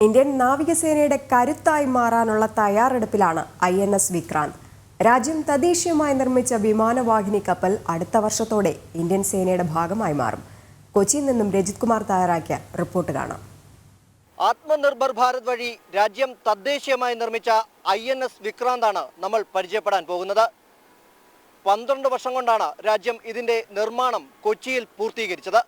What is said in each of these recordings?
Indian നാവികസേനയുടെ കരുത്തായി മാറാനുള്ള തയ്യാറെടുപ്പിലാണ് INS വിക്രാന്ത്. രാജ്യം തദ്ദേശീയമായി നിർമ്മിച്ച വിമാനവാഹിനി കപ്പൽ അടുത്ത വർഷത്തോടെ ഇന്ത്യൻ സേനയുടെ ഭാഗമായി മാറും. കൊച്ചിയിൽ നിന്നും രജിത് കുമാർ തയ്യാറാക്കിയ റിപ്പോർട്ട് കാണാം. ആത്മനിർഭർ ഭാരത് വഴി രാജ്യം തദ്ദേശീയമായി നിർമ്മിച്ച INS വിക്രാന്താണ് നമ്മൾ പരിചയപ്പെടാൻ പോകുന്നത്. 12 വർഷം കൊണ്ടാണ് രാജ്യം ഇതിന്റെ നിർമ്മാണം കൊച്ചിയിൽ പൂർത്തീകരിച്ചത്.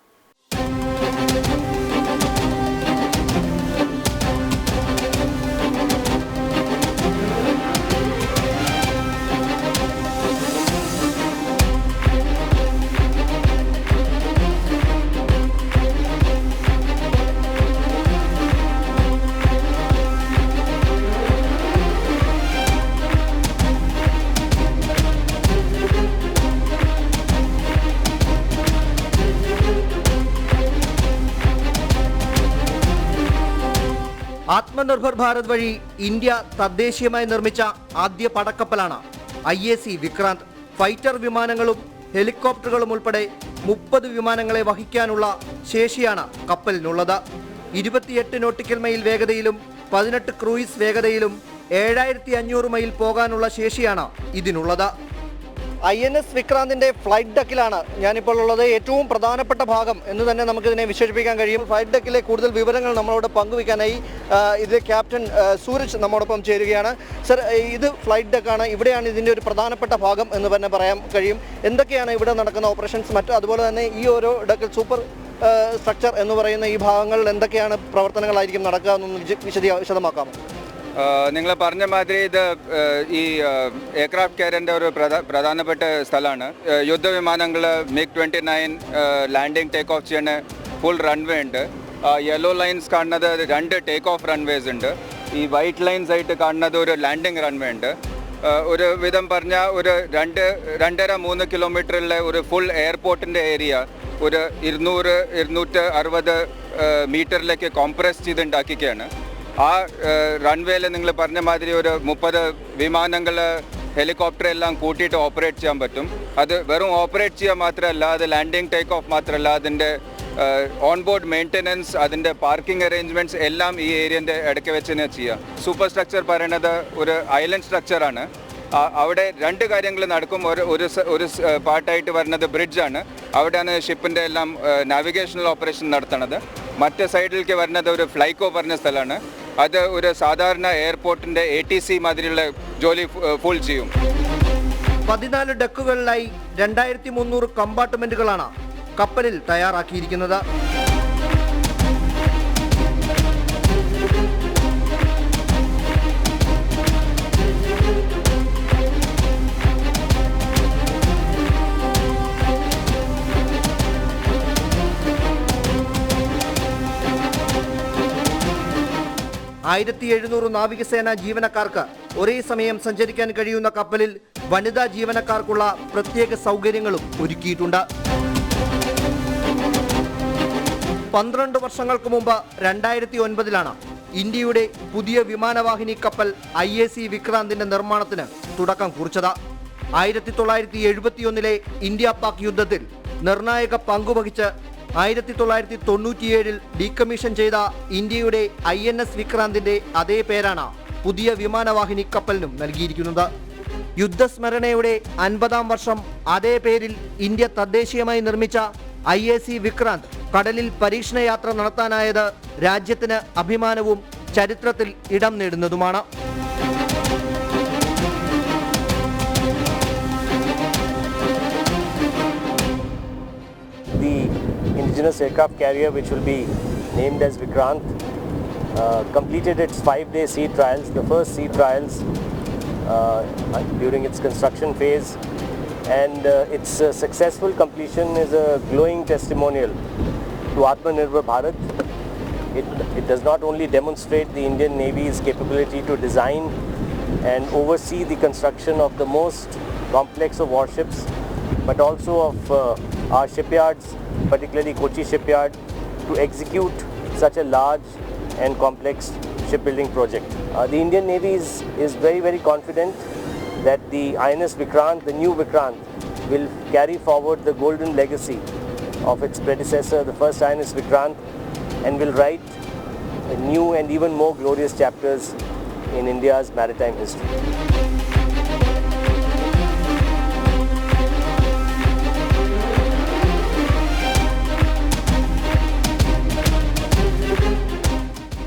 ആത്മനിർഭർ ഭാരത് വഴി ഇന്ത്യ തദ്ദേശീയമായി നിർമ്മിച്ച ആദ്യ പടക്കപ്പലാണ് IAC വിക്രാന്ത്. ഫൈറ്റർ വിമാനങ്ങളും ഹെലികോപ്റ്ററുകളും ഉൾപ്പെടെ 30 വിമാനങ്ങളെ വഹിക്കാനുള്ള ശേഷിയാണ് കപ്പലിനുള്ളത്. 28 നോട്ടിക്കൽ മൈൽ വേഗതയിലും 18 ക്രൂയിസ് വേഗതയിലും 7500 മൈൽ പോകാനുള്ള ശേഷിയാണ് ഇതിനുള്ളത്. INS വിക്രാന്തിന്റെ ഫ്ലൈറ്റ് ഡെക്കിലാണ് ഞാനിപ്പോൾ ഉള്ളത്. ഏറ്റവും പ്രധാനപ്പെട്ട ഭാഗം എന്ന് തന്നെ നമുക്കിതിനെ വിശേഷിപ്പിക്കാൻ കഴിയും. ഫ്ലൈറ്റ് ഡെക്കിലെ കൂടുതൽ വിവരങ്ങൾ നമ്മളോട് പങ്കുവയ്ക്കാനായി ഇതിലെ ക്യാപ്റ്റൻ സൂരജ് നമ്മോടൊപ്പം ചേരുകയാണ്. സർ, ഇത് ഫ്ലൈറ്റ് ഡെക്കാണ്, ഇവിടെയാണ് ഇതിൻ്റെ ഒരു പ്രധാനപ്പെട്ട ഭാഗം എന്ന് തന്നെ പറയാൻ കഴിയും. എന്തൊക്കെയാണ് ഇവിടെ നടക്കുന്ന ഓപ്പറേഷൻസ്, അതുപോലെ തന്നെ ഈ ഓരോ ഡെക്കിൽ സൂപ്പർ സ്ട്രക്ചർ എന്ന് പറയുന്ന ഈ ഭാഗങ്ങളിൽ എന്തൊക്കെയാണ് പ്രവർത്തനങ്ങളായിരിക്കും നടക്കുക എന്നൊന്ന് വിശദമാക്കാമോ? നിങ്ങൾ പറഞ്ഞ മാതിരി ഇത് ഈ എയർക്രാഫ്റ്റ് കാരിയറിൻ്റെ ഒരു പ്രധാനപ്പെട്ട സ്ഥലമാണ്. യുദ്ധവിമാനങ്ങൾ MiG-29 ലാൻഡിങ് ടേക്ക് ഓഫ് ചെയ്യുന്ന ഫുൾ റൺവേ ഉണ്ട്. യെല്ലോ ലൈൻസ് കാണുന്നത് 2 ടേക്ക് ഓഫ് റൺവേസ് ഉണ്ട്. ഈ വൈറ്റ് ലൈൻസ് ആയിട്ട് കാണുന്നത് ഒരു ലാൻഡിങ് റൺവേ ഉണ്ട്. ഒരു വിധം പറഞ്ഞാൽ ഒരു 2.5-3 കിലോമീറ്ററിലെ ഒരു ഫുൾ എയർപോർട്ടിൻ്റെ ഏരിയ ഒരു 200-260 മീറ്ററിലേക്ക് കോംപ്രസ് ചെയ്തുണ്ടാക്കിക്കുകയാണ്. ആ റൺവേയിൽ നിങ്ങൾ പറഞ്ഞ മാതിരി ഒരു 30 വിമാനങ്ങൾ ഹെലികോപ്റ്റർ എല്ലാം കൂട്ടിയിട്ട് ഓപ്പറേറ്റ് ചെയ്യാൻ പറ്റും. അത് വെറും ഓപ്പറേറ്റ് ചെയ്യുക മാത്രമല്ല, അത് ലാൻഡിങ് ടേക്ക് ഓഫ് മാത്രമല്ല, അതിൻ്റെ ഓൺബോർഡ് മെയിൻ്റനൻസ്, അതിൻ്റെ പാർക്കിംഗ് അറേഞ്ച്മെൻറ്റ്സ് എല്ലാം ഈ ഏരിയൻ്റെ ഇടയ്ക്ക് വെച്ച് തന്നെ ചെയ്യുക. സൂപ്പർ സ്ട്രക്ചർ പറയുന്നത് ഒരു ഐലൻഡ് സ്ട്രക്ചറാണ്. അവിടെ 2 കാര്യങ്ങൾ നടക്കും. ഒരു പാർട്ടായിട്ട് വരുന്നത് ബ്രിഡ്ജാണ്. അവിടെയാണ് ഷിപ്പിൻ്റെ എല്ലാം നാവിഗേഷണൽ ഓപ്പറേഷൻ നടത്തുന്നത്. മറ്റേ സൈഡിലേക്ക് വരുന്നത് ഒരു ഫ്ലൈക്കോ പറഞ്ഞ സ്ഥലമാണ്. അത് ഒരു സാധാരണ എയർപോർട്ടിൻ്റെ ATC മാതിരിയുള്ള ജോലി ഫുൾ ചെയ്യും. 14 ഡെക്കുകളിലായി 2300 കമ്പാർട്ട്മെന്റുകളാണ് കപ്പലിൽ തയ്യാറാക്കിയിരിക്കുന്നത്. (1700) നാവികസേന ജീവനക്കാർക്ക് ഒരേ സമയം സഞ്ചരിക്കാൻ കഴിയുന്ന കപ്പലിൽ വനിതാ ജീവനക്കാർക്കുള്ള പ്രത്യേക സൗകര്യങ്ങളും ഒരുക്കിയിട്ടുണ്ട്. 12 വർഷങ്ങൾക്ക് മുമ്പ് 2009-ലാണ് ഇന്ത്യയുടെ പുതിയ വിമാനവാഹിനി കപ്പൽ IAC വിക്രാന്തിന്റെ നിർമ്മാണത്തിന് തുടക്കം കുറിച്ചത്. 1971-ലെ ഇന്ത്യ പാക് യുദ്ധത്തിൽ നിർണായക പങ്കുവഹിച്ച് 1997-ൽ ഡീകമ്മീഷൻ ചെയ്ത ഇന്ത്യയുടെ INS വിക്രാന്തിന്റെ അതേ പേരാണ് പുതിയ വിമാനവാഹിനി കപ്പലിനും നൽകിയിരിക്കുന്നത്. യുദ്ധസ്മരണയുടെ 50-ാം വർഷം അതേ പേരിൽ ഇന്ത്യ തദ്ദേശീയമായി നിർമ്മിച്ച IAC വിക്രാന്ത് കടലിൽ പരീക്ഷണ യാത്ര നടത്താനായത് രാജ്യത്തിന് അഭിമാനവും ചരിത്രത്തിൽ ഇടം നേടുന്നതുമാണ്. Indigenous aircraft carrier, which will be named as Vikrant, completed its 5-day sea trials, the first sea trials during its construction phase, and its successful completion is a glowing testimonial to Atmanirbhar Bharat. It does not only demonstrate the Indian Navy's capability to design and oversee the construction of the most complex of warships, but also of our shipyards, particularly Kochi shipyard, to execute such a large and complex shipbuilding project. The Indian Navy is very, very confident that the INS Vikrant, the new Vikrant, will carry forward the golden legacy of its predecessor, the first INS Vikrant, and will write new and even more glorious chapters in India's maritime history.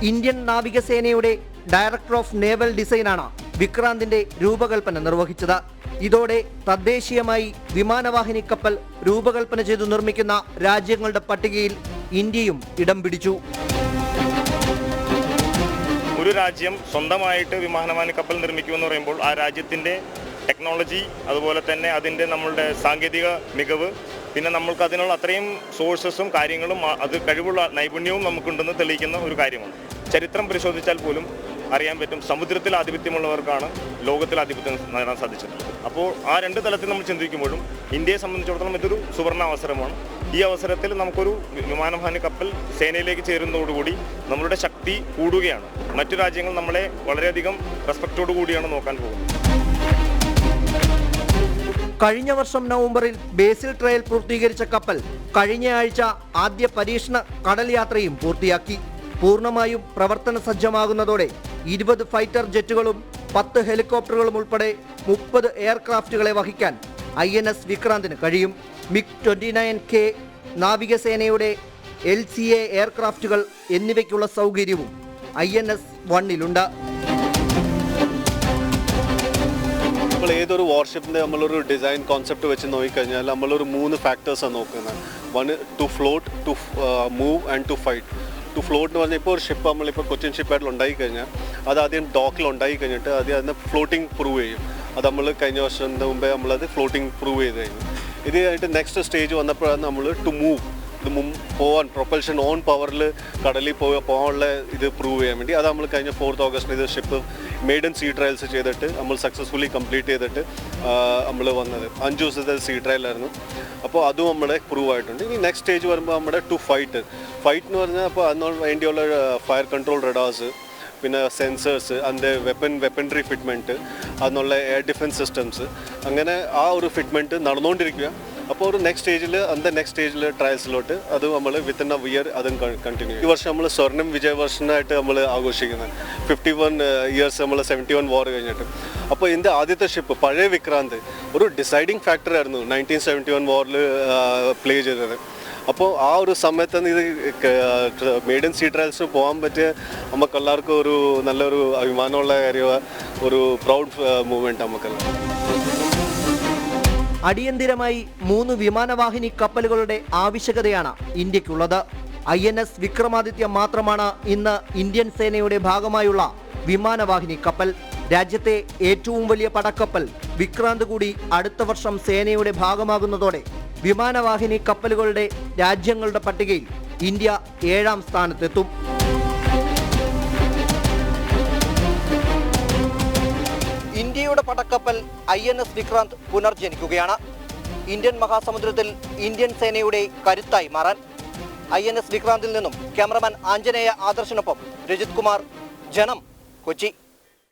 Indian നാവികസേനയുടെ director of naval ഡിസൈനാണ് വിക്രാന്തിന്റെ രൂപകൽപ്പന നിർവഹിച്ചത്. ഇതോടെ തദ്ദേശീയമായി വിമാനവാഹിനി കപ്പൽ രൂപകൽപ്പന ചെയ്തു നിർമ്മിക്കുന്ന രാജ്യങ്ങളുടെ പട്ടികയിൽ ഇന്ത്യയും ഇടം പിടിച്ചു. ഒരു രാജ്യം സ്വന്തമായിട്ട് വിമാനവാഹിനി കപ്പൽ നിർമ്മിക്കുമെന്ന് പറയുമ്പോൾ ആ രാജ്യത്തിൻ്റെ ടെക്നോളജി, അതുപോലെ തന്നെ അതിൻ്റെ നമ്മളുടെ സാങ്കേതിക മികവ്, പിന്നെ നമ്മൾക്ക് അതിനുള്ള അത്രയും സോഴ്സസും കാര്യങ്ങളും അത് കഴിവുള്ള നൈപുണ്യവും നമുക്കുണ്ടെന്ന് തെളിയിക്കുന്ന ഒരു കാര്യമാണ്. ചരിത്രം പരിശോധിച്ചാൽ പോലും അറിയാൻ പറ്റും, സമുദ്രത്തിൽ ആധിപത്യമുള്ളവർക്കാണ് ലോകത്തിൽ ആധിപത്യം നേടാൻ സാധിച്ചിട്ടുള്ളത്. അപ്പോൾ ആ രണ്ട് തലത്തിൽ നമ്മൾ ചിന്തിക്കുമ്പോഴും ഇന്ത്യയെ സംബന്ധിച്ചിടത്തോളം ഇതൊരു സുവർണ അവസരമാണ്. ഈ അവസരത്തിൽ നമുക്കൊരു വിമാനവാഹിനി കപ്പൽ സേനയിലേക്ക് ചേരുന്നതോടുകൂടി നമ്മളുടെ ശക്തി കൂടുകയാണ്. മറ്റു രാജ്യങ്ങൾ നമ്മളെ വളരെയധികം റെസ്പെക്റ്റോടു കൂടിയാണ് നോക്കാൻ പോകുന്നത്. കഴിഞ്ഞ വർഷം നവംബറിൽ ബേസിൽ ട്രയൽ പൂർത്തീകരിച്ച കപ്പൽ കഴിഞ്ഞ ആഴ്ച ആദ്യ പരീക്ഷണ കടൽ യാത്രയും പൂർത്തിയാക്കി. പൂർണ്ണമായും പ്രവർത്തന സജ്ജമാകുന്നതോടെ 20 ഫൈറ്റർ ജെറ്റുകളും 10 ഹെലികോപ്റ്ററുകളും ഉൾപ്പെടെ 30 എയർക്രാഫ്റ്റുകളെ വഹിക്കാൻ INS വിക്രാന്തിന് കഴിയും. MiG-29K നാവികസേനയുടെ LCA എയർക്രാഫ്റ്റുകൾ എന്നിവയ്ക്കുള്ള സൗകര്യവും INS 1-ലുണ്ട്. നമ്മൾ ഏതൊരു വാർഷിപ്പിൻ്റെ നമ്മളൊരു ഡിസൈൻ കോൺസെപ്റ്റ് വെച്ച് നോക്കിക്കഴിഞ്ഞാൽ നമ്മളൊരു 3 ഫാക്ടേഴ്സാണ് നോക്കുന്നത്. One to float, to move and to fight. To float എന്ന് പറഞ്ഞാൽ ഇപ്പോൾ ഒരു ഷിപ്പ് നമ്മളിപ്പോൾ കൊച്ചിൻ ഷിപ്പായിട്ട് ഉണ്ടായിക്കഴിഞ്ഞാൽ അത് ആദ്യം ഡോക്കിൽ ഉണ്ടായി കഴിഞ്ഞിട്ട് അതിന് ഫ്ലോട്ടിംഗ് പ്രൂവ് ചെയ്യും. അത് നമ്മൾ കഴിഞ്ഞ വർഷത്തിന് മുമ്പേ നമ്മളത് ഫ്ലോട്ടിംഗ് പ്രൂവ് ചെയ്ത് കഴിഞ്ഞു. ഇത് കഴിഞ്ഞിട്ട് നെക്സ്റ്റ് സ്റ്റേജ് വന്നപ്പോഴാണ് നമ്മൾ ടു മൂവ്, ഇത് പോകാൻ പ്രൊപ്പൽഷൻ ഓൺ പവറിൽ കടലിൽ പോകാനുള്ള ഇത് പ്രൂവ് ചെയ്യാൻ വേണ്ടി അത് നമ്മൾ കഴിഞ്ഞ 4th ഓഗസ്റ്റിന് ഇത് ഷിപ്പ് മെയ്ഡൻ സീ ട്രയൽസ് ചെയ്തിട്ട് നമ്മൾ സക്സസ്ഫുള്ളി കംപ്ലീറ്റ് ചെയ്തിട്ട് നമ്മൾ വന്നത് 5 ദിവസത്തെ സീ ട്രയലായിരുന്നു. അപ്പോൾ അതും നമ്മുടെ പ്രൂവ് ആയിട്ടുണ്ട്. ഇനി നെക്സ്റ്റ് സ്റ്റേജ് വരുമ്പോൾ നമ്മുടെ ടു ഫൈറ്റ് എന്ന് പറഞ്ഞാൽ അപ്പോൾ അതിന് വേണ്ടിയുള്ള ഫയർ കൺട്രോൾ റഡാർസ്, പിന്നെ സെൻസേഴ്സ്, അതിൻ്റെ വെപ്പൻട്രി ഫിറ്റ്മെൻറ്റ്, അതിനുള്ള എയർ ഡിഫൻസ് സിസ്റ്റംസ്, അങ്ങനെ ആ ഒരു ഫിറ്റ്മെൻറ്റ് നടന്നുകൊണ്ടിരിക്കുക. അപ്പോൾ ഒരു നെക്സ്റ്റ് സ്റ്റേജിൽ ട്രയൽസിലോട്ട് അത് നമ്മൾ വിത്തിൻ എ ഇയർ അതും കണ്ടിന്യൂ. ഈ വർഷം നമ്മൾ സ്വർണ്ണം വിജയ വർഷനായിട്ട് നമ്മൾ ആഘോഷിക്കുന്നത് 51 ഇയേഴ്സ് നമ്മൾ 71 വാർ കഴിഞ്ഞിട്ട്. അപ്പോൾ ഇതിൻ്റെ ആദ്യത്തെ ഷിപ്പ് പഴയ വിക്രാന്ത് ഒരു ഡിസൈഡിങ് ഫാക്ടറായിരുന്നു 1971 വാറിൽ പ്ലേ ചെയ്തത്. അപ്പോൾ ആ ഒരു സമയത്ത് ഇത് മെയ്ഡൻ സീ ട്രയൽസിന് പോകാൻ പറ്റിയ നമുക്കെല്ലാവർക്കും ഒരു നല്ലൊരു അഭിമാനമുള്ള കാര്യമാണ്, ഒരു പ്രൗഡ് മൂവ്മെൻറ്റ് നമുക്കെല്ലാം. അടിയന്തിരമായി 3 വിമാനവാഹിനി കപ്പലുകളുടെ ആവശ്യകതയാണ് ഇന്ത്യക്കുള്ളത്. INS വിക്രമാദിത്യ മാത്രമാണ് ഇന്ന് ഇന്ത്യൻ സേനയുടെ ഭാഗമായുള്ള വിമാനവാഹിനി കപ്പൽ. രാജ്യത്തെ ഏറ്റവും വലിയ പടക്കപ്പൽ വിക്രാന്ത് കൂടി അടുത്ത വർഷം സേനയുടെ ഭാഗമാകുന്നതോടെ വിമാനവാഹിനി കപ്പലുകളുടെ രാജ്യങ്ങളുടെ പട്ടികയിൽ ഇന്ത്യ 7ാം സ്ഥാനത്തെത്തും. ഇന്ത്യയുടെ പടക്കപ്പൽ INS വിക്രാന്ത് പുനർജനിക്കുകയാണ്. ഇന്ത്യൻ മഹാസമുദ്രത്തിൽ ഇന്ത്യൻ സേനയുടെ കരുത്തായി മാറാൻ. INS വിക്രാന്തിൽ നിന്നും ക്യാമറമാൻ ആഞ്ജനേയ ആദർശിനൊപ്പം രജിത് കുമാർ, ജനം, കൊച്ചി.